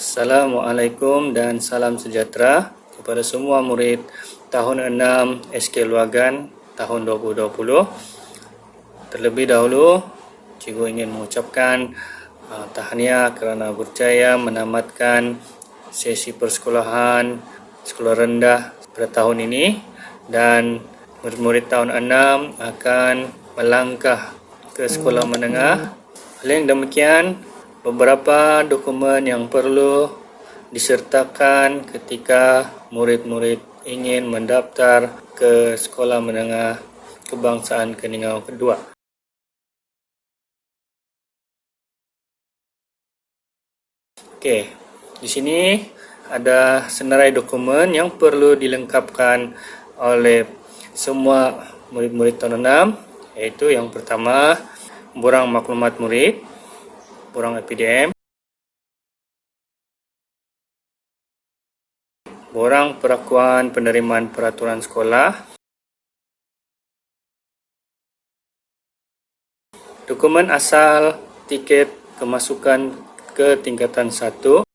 Assalamualaikum dan salam sejahtera kepada semua murid tahun 6 SK Luagan tahun 2020. Terlebih dahulu, cikgu ingin mengucapkan tahniah kerana berjaya menamatkan sesi persekolahan sekolah rendah pada tahun ini, dan murid-murid tahun 6 akan melangkah ke sekolah menengah. Oleh demikian, beberapa dokumen yang perlu disertakan ketika murid-murid ingin mendaftar ke sekolah menengah kebangsaan Keningau kedua. Okey, di sini ada senarai dokumen yang perlu dilengkapkan oleh semua murid-murid tahun 6, iaitu yang pertama, borang maklumat murid, borang EPDM, borang perakuan penerimaan peraturan sekolah, dokumen asal tiket kemasukan ke tingkatan 1,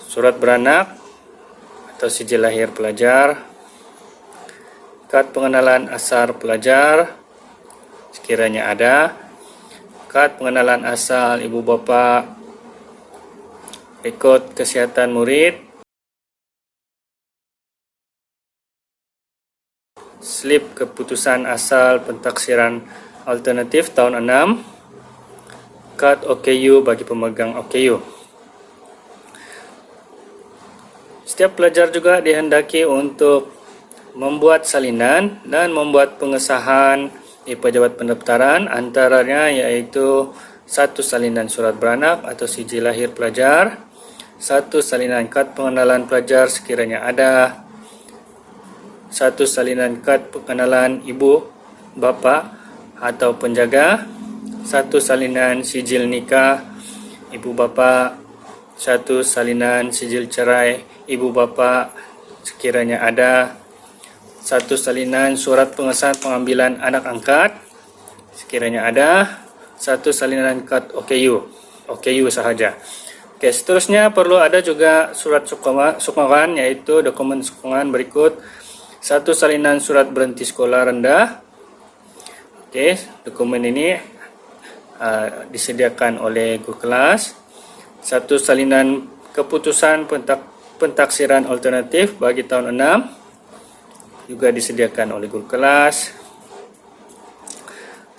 surat beranak atau sijil lahir pelajar, kad pengenalan asal pelajar sekiranya ada, kad pengenalan asal ibu bapa, rekod kesihatan murid, slip keputusan asal pentaksiran alternatif tahun 6, kad OKU bagi pemegang OKU. Setiap pelajar juga dihendaki untuk membuat salinan dan membuat pengesahan di pejabat pendaftaran, antaranya iaitu 1 salinan surat beranak atau sijil lahir pelajar, 1 salinan kad pengenalan pelajar sekiranya ada, 1 salinan kad pengenalan ibu bapa atau penjaga, 1 salinan sijil nikah ibu bapa, 1 salinan sijil cerai ibu bapa sekiranya ada, 1 salinan surat pengesahan pengambilan anak angkat sekiranya ada, 1 salinan kad OKU sahaja. Okey, seterusnya perlu ada juga surat sokongan, iaitu dokumen sokongan berikut: 1 salinan surat berhenti sekolah rendah. Okey, dokumen ini disediakan oleh guru kelas. 1 salinan keputusan pentaksiran alternatif bagi tahun 6 juga disediakan oleh guru kelas.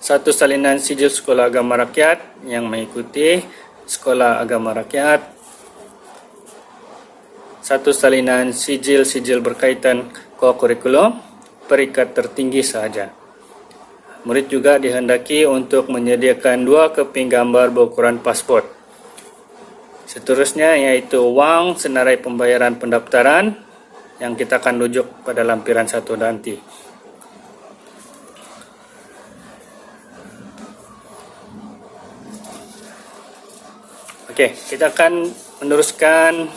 1 salinan sijil sekolah agama rakyat yang mengikuti sekolah agama rakyat. 1 salinan sijil-sijil berkaitan kurikulum peringkat tertinggi sahaja. Murid juga dihendaki untuk menyediakan 2 keping gambar berukuran pasport. Seterusnya iaitu wang senarai pembayaran pendaftaran yang kita akan rujuk pada lampiran 1 nanti. Okey, kita akan meneruskan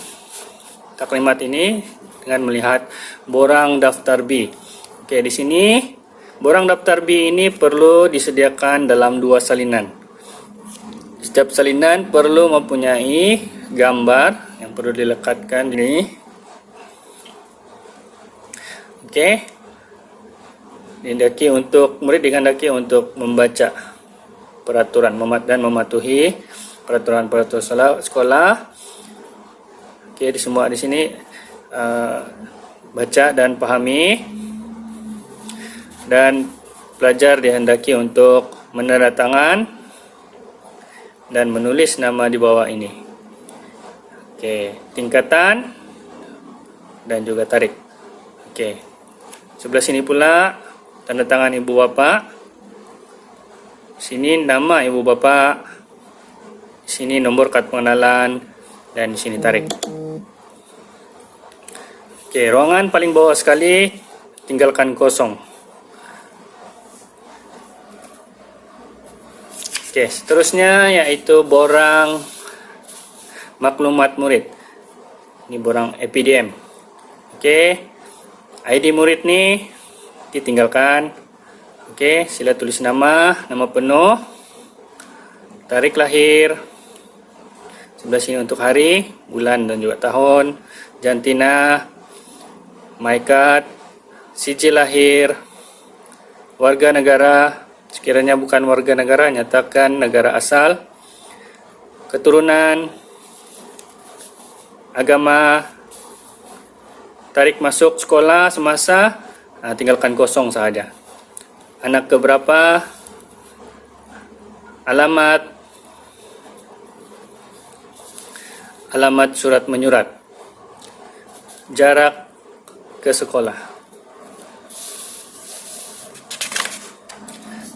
taklimat ini dengan melihat borang daftar B. Okey, di sini borang daftar B ini perlu disediakan dalam 2 salinan. Setiap salinan perlu mempunyai gambar yang perlu dilekatkan ini. Okey, murid dihendaki untuk membaca peraturan dan mematuhi peraturan-peraturan sekolah. Okey, semua di sini baca dan pahami, dan pelajar dihendaki untuk menandatangan dan menulis nama di bawah ini. Okey, tingkatan dan juga tarikh. Okey. Sebelah sini pula tanda tangan ibu bapa. Sini nama ibu bapa. Sini nombor kad pengenalan dan di sini tarikh. Okey, ruangan paling bawah sekali tinggalkan kosong. Okey, seterusnya iaitu borang maklumat murid. Ini borang EPDM. Okey. ID murid ni ditinggalkan. Okey, sila tulis nama penuh, tarikh lahir, sebelah sini untuk hari, bulan dan juga tahun, jantina, MyKad, sijil lahir, warga negara, sekiranya bukan warga negara, nyatakan negara asal, keturunan, agama, tarikh masuk sekolah semasa, tinggalkan kosong sahaja. Anak keberapa, alamat surat menyurat, jarak ke sekolah.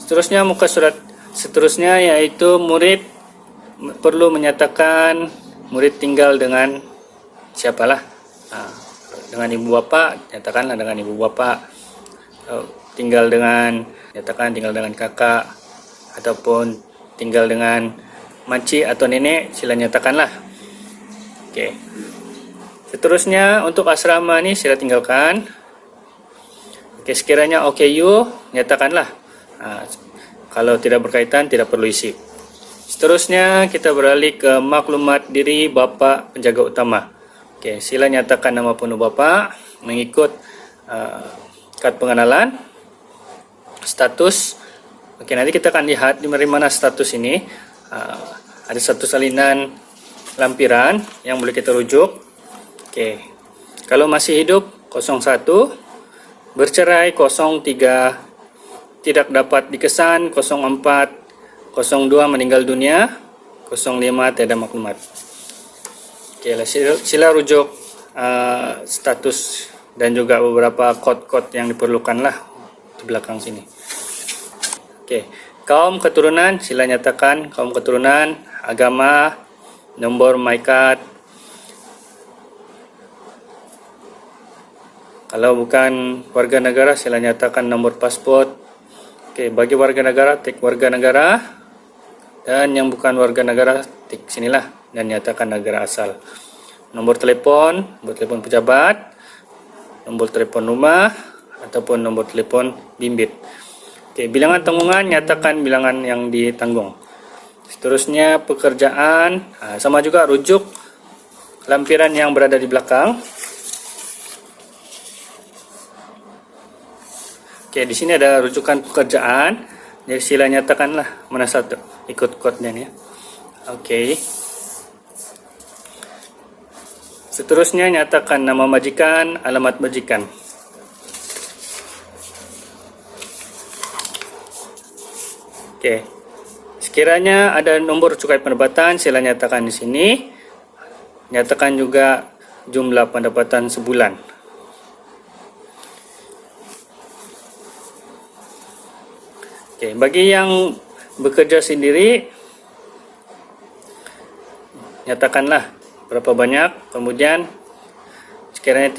Seterusnya muka surat seterusnya yaitu murid perlu menyatakan murid tinggal dengan siapalah. Dengan ibu bapa, nyatakanlah dengan ibu bapa. Tinggal dengan kakak ataupun tinggal dengan makcik atau nenek, sila nyatakanlah. Okey. Seterusnya untuk asrama ni sila tinggalkan. Okey, sekiranya OKU, nyatakanlah. Kalau tidak berkaitan, tidak perlu isi. Seterusnya kita beralih ke maklumat diri bapa penjaga utama. Okey, sila nyatakan nama penuh bapa mengikut kad pengenalan, status. Okey, nanti kita akan lihat di mana status ini. Ada satu salinan lampiran yang boleh kita rujuk. Okey, kalau masih hidup 01, bercerai 03, tidak dapat dikesan 04, 02 meninggal dunia, 05 tiada maklumat. Okey, sila rujuk status dan juga beberapa kod-kod yang diperlukanlah di belakang sini. Okey, kaum keturunan sila nyatakan kaum keturunan, agama, nombor MyKad. Kalau bukan warga negara sila nyatakan nombor pasport. Okey, bagi warga negara tik warga negara, dan yang bukan warga negara tik sinilah dan nyatakan negara asal. Nombor telefon pejabat, nombor telefon rumah ataupun nombor telefon bimbit. Okey, bilangan tanggungan nyatakan bilangan yang ditanggung. Seterusnya pekerjaan, sama juga rujuk lampiran yang berada di belakang. Okey, di sini ada rujukan pekerjaan. Jadi sila nyatakanlah mana satu, ikut kodnya ya. Okey. Seterusnya nyatakan nama majikan, alamat majikan. Okey. Sekiranya ada nombor cukai pendapatan, sila nyatakan di sini. Nyatakan juga jumlah pendapatan sebulan. Okey, bagi yang bekerja sendiri, nyatakanlah berapa banyak. Kemudian sekiranya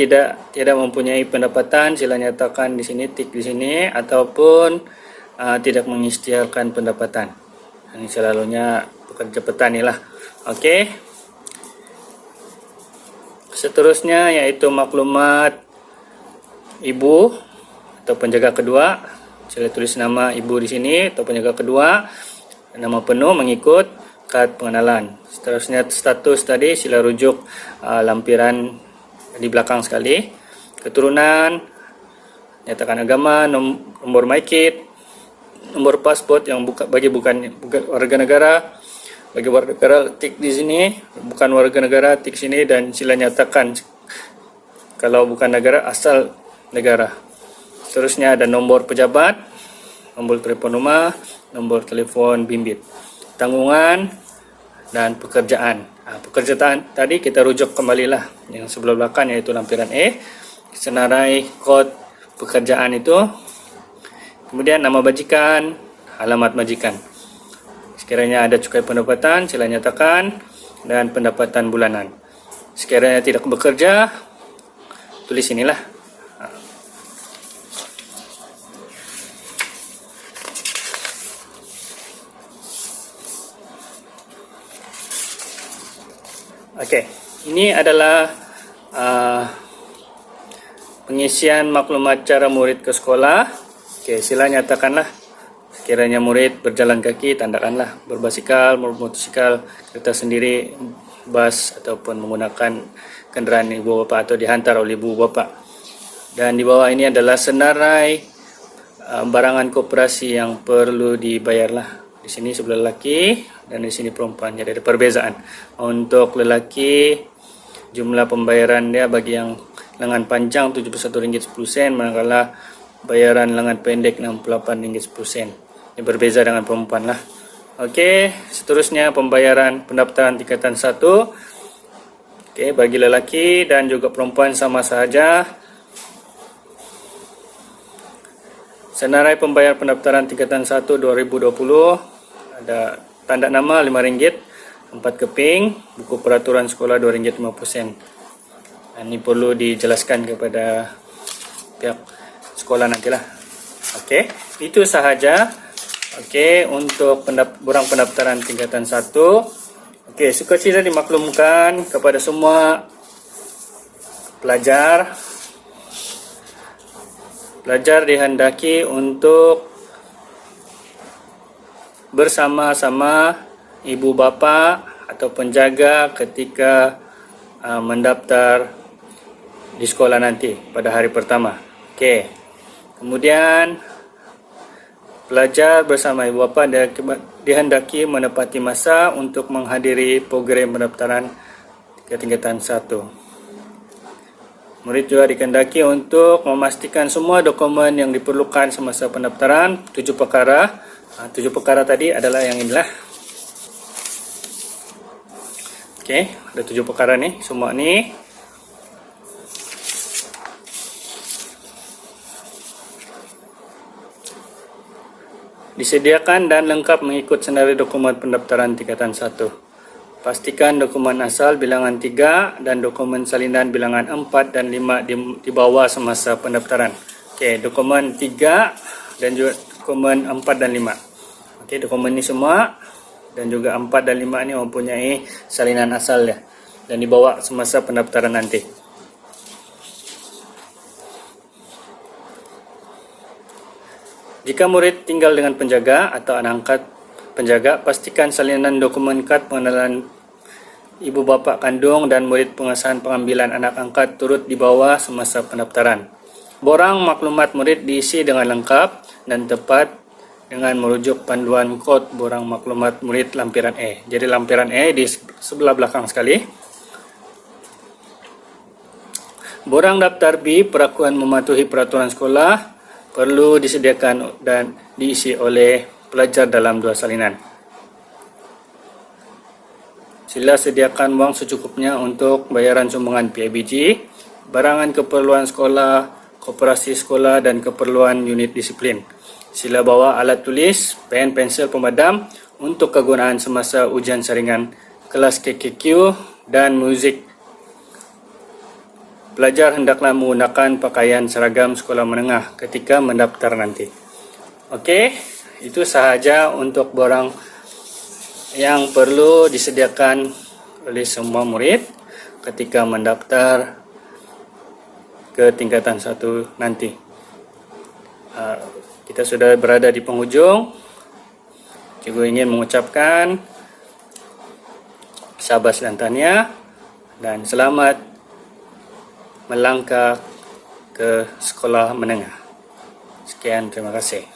tidak mempunyai pendapatan, sila nyatakan di sini, tik di sini, ataupun tidak mengisytiharkan pendapatan. Ini selalunya pekerja petani lah. Okey. Seterusnya yaitu maklumat ibu atau penjaga kedua. Sila tulis nama ibu di sini atau penjaga kedua, nama penuh mengikut kad pengenalan. Seterusnya status tadi sila rujuk lampiran di belakang sekali. Keturunan, nyatakan agama, nombor MyKit, nomor pasport yang bagi bukan warga negara. Bagi warga negara tik di sini, bukan warga negara tik sini, dan sila nyatakan kalau bukan negara asal negara. Seterusnya ada nombor pejabat, nombor telefon rumah, nombor telefon bimbit, tanggungan dan pekerjaan. Pekerjaan tadi kita rujuk kembalilah yang sebelah belakang yaitu lampiran E, senarai kod pekerjaan itu. Kemudian nama majikan, alamat majikan. Sekiranya ada cukai pendapatan sila nyatakan, dan pendapatan bulanan. Sekiranya tidak bekerja, tulis inilah. Okey, ini adalah pengisian maklumat cara murid ke sekolah. Okey, sila nyatakanlah Sekiranya murid berjalan kaki, tandakanlah berbasikal, bermotosikal, kereta sendiri, bas ataupun menggunakan kenderaan ibu bapa atau dihantar oleh ibu bapa. Dan di bawah ini adalah senarai barangan koperasi yang perlu dibayarlah. Di sini sebelah lelaki dan di sini perempuan. Jadi ada perbezaan. Untuk lelaki jumlah pembayaran dia bagi yang lengan panjang RM71.10, manakala bayaran lengan pendek RM68.10. Ini berbeza dengan perempuan lah. Okey, seterusnya pembayaran pendaftaran tingkatan 1. Okey, bagi lelaki dan juga perempuan sama sahaja. Senarai pembayar pendaftaran tingkatan 1 2020 ada tanda nama RM5, 4 keping, buku peraturan sekolah RM2.50. Ini perlu dijelaskan kepada pihak sekolah nantilah. Okey, itu sahaja. Okey, untuk borang pendaftaran tingkatan 1. Okey, sukacita dimaklumkan kepada semua pelajar. Pelajar dihendaki untuk bersama-sama ibu bapa atau penjaga ketika mendaftar di sekolah nanti pada hari pertama. Okey. Kemudian pelajar bersama ibu bapa dihendaki menepati masa untuk menghadiri program pendaftaran ke tingkatan 1. Murid juga dikehendaki untuk memastikan semua dokumen yang diperlukan semasa pendaftaran. 7 perkara. 7 perkara tadi adalah yang inilah. Okey, ada 7 perkara ni, semua ni. Disediakan dan lengkap mengikut senarai dokumen pendaftaran tingkatan 1. Pastikan dokumen asal bilangan 3 dan dokumen salinan bilangan 4 dan 5 dibawa semasa pendaftaran. Okey, dokumen 3 dan juga dokumen 4 dan 5. Okey, dokumen ni semua dan juga 4 dan 5 ni mempunyai salinan asal dia dan dibawa semasa pendaftaran nanti. Jika murid tinggal dengan penjaga atau anak angkat penjaga, pastikan salinan dokumen kad pengenalan ibu bapa kandung dan murid pengesahan pengambilan anak angkat turut dibawa semasa pendaftaran. Borang maklumat murid diisi dengan lengkap dan tepat dengan merujuk panduan kod borang maklumat murid lampiran A. Jadi lampiran A di sebelah belakang sekali. Borang daftar B, perakuan mematuhi peraturan sekolah, perlu disediakan dan diisi oleh pelajar dalam 2 salinan. Sila sediakan wang secukupnya untuk bayaran sumbangan PIBG, barangan keperluan sekolah, koperasi sekolah dan keperluan unit disiplin. Sila bawa alat tulis, pen, pensel pemadam untuk kegunaan semasa ujian saringan kelas KKQ dan muzik. Pelajar hendaklah menggunakan pakaian seragam sekolah menengah ketika mendaftar nanti. Okey, itu sahaja untuk borang yang perlu disediakan oleh semua murid ketika mendaftar ke tingkatan 1 nanti. Kita sudah berada di penghujung. Cikgu ingin mengucapkan syabas dan tahniah dan selamat melangkah ke sekolah menengah. Sekian, terima kasih.